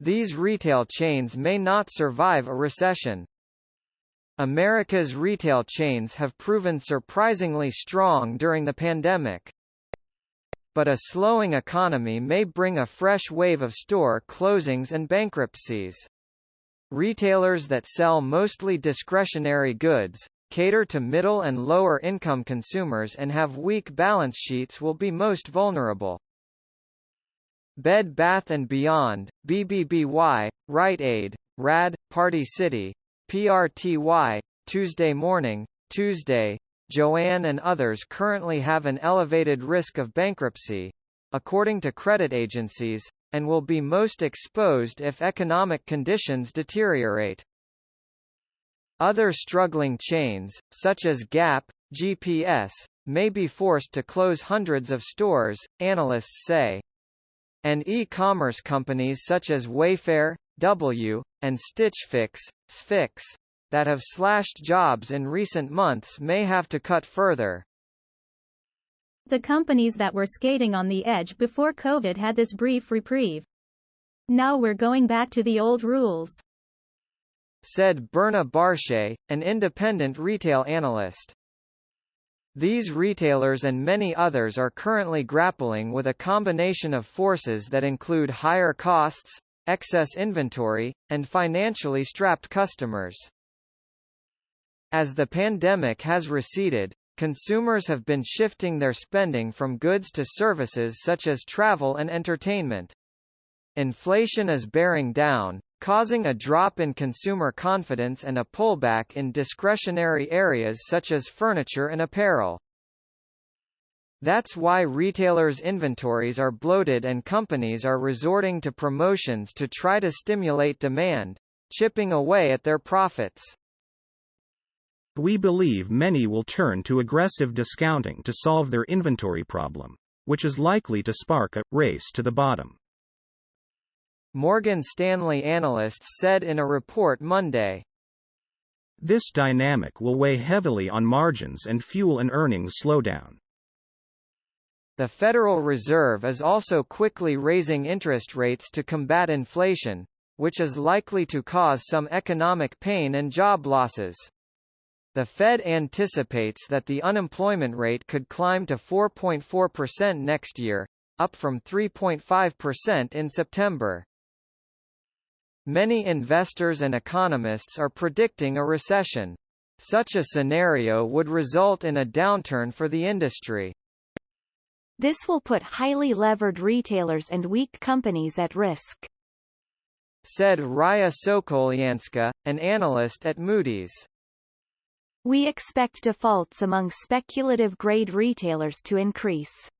these retail chains may not survive a recession. America's retail chains have proven surprisingly strong during the pandemic. But a slowing economy may bring a fresh wave of store closings and bankruptcies. Retailers that sell mostly discretionary goods, cater to middle and lower income consumers and have weak balance sheets will be most vulnerable. Bed Bath & Beyond, BBBY, Rite Aid, RAD, Party City, PRTY, Tuesday Morning, Tuesday, Joann and others currently have an elevated risk of bankruptcy, according to credit agencies, and will be most exposed if economic conditions deteriorate. Other struggling chains, such as Gap, GPS, may be forced to close hundreds of stores, analysts say. And e-commerce companies such as Wayfair, W, and Stitch Fix, Sfix, that have slashed jobs in recent months may have to cut further. The companies that were skating on the edge before COVID had this brief reprieve. Now we're going back to the old rules, said Berna Barshay, an independent retail analyst. These retailers and many others are currently grappling with a combination of forces that include higher costs, excess inventory, and financially strapped customers. As the pandemic has receded, consumers have been shifting their spending from goods to services such as travel and entertainment. Inflation is bearing down, causing a drop in consumer confidence and a pullback in discretionary areas such as furniture and apparel. That's why retailers' inventories are bloated and companies are resorting to promotions to try to stimulate demand, chipping away at their profits. We believe many will turn to aggressive discounting to solve their inventory problem, which is likely to spark a race to the bottom, Morgan Stanley analysts said in a report Monday. This dynamic will weigh heavily on margins and fuel an earnings slowdown. The Federal Reserve is also quickly raising interest rates to combat inflation, which is likely to cause some economic pain and job losses. The Fed anticipates that the unemployment rate could climb to 4.4% next year, up from 3.5% in September. Many investors and economists are predicting a recession. Such a scenario would result in a downturn for the industry. This will put highly levered retailers and weak companies at risk, said Raya Sokolyanska, an analyst at Moody's. We expect defaults among speculative-grade retailers to increase.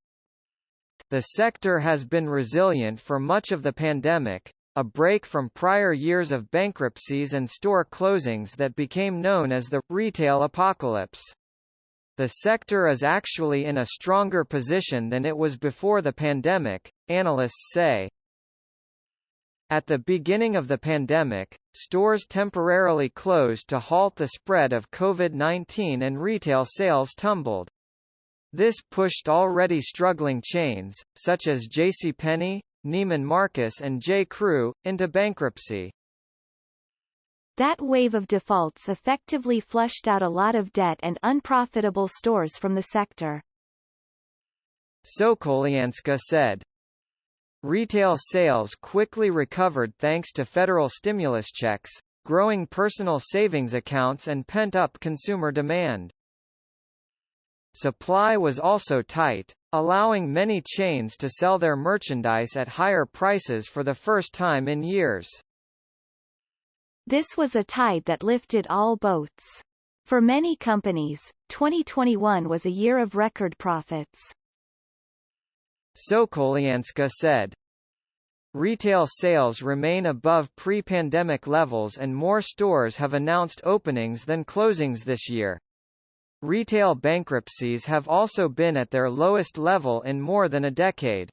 The sector has been resilient for much of the pandemic, a break from prior years of bankruptcies and store closings that became known as the retail apocalypse. The sector is actually in a stronger position than it was before the pandemic, analysts say. At the beginning of the pandemic, stores temporarily closed to halt the spread of COVID-19 and retail sales tumbled. This pushed already struggling chains, such as JCPenney, Neiman Marcus and J.Crew, into bankruptcy. That wave of defaults effectively flushed out a lot of debt and unprofitable stores from the sector, Sokolyanska said. Retail sales quickly recovered thanks to federal stimulus checks, growing personal savings accounts and pent-up consumer demand. Supply was also tight, allowing many chains to sell their merchandise at higher prices for the first time in years. This was a tide that lifted all boats. For many companies, 2021 was a year of record profits, Sokolyanska said. Retail sales remain above pre-pandemic levels and more stores have announced openings than closings this year. Retail bankruptcies have also been at their lowest level in more than a decade.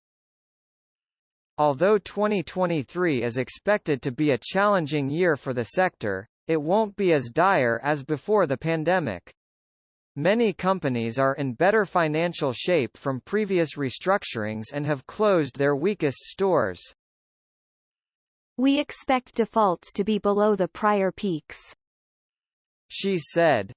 Although 2023 is expected to be a challenging year for the sector, it won't be as dire as before the pandemic. Many companies are in better financial shape from previous restructurings and have closed their weakest stores. We expect defaults to be below the prior peaks. She said.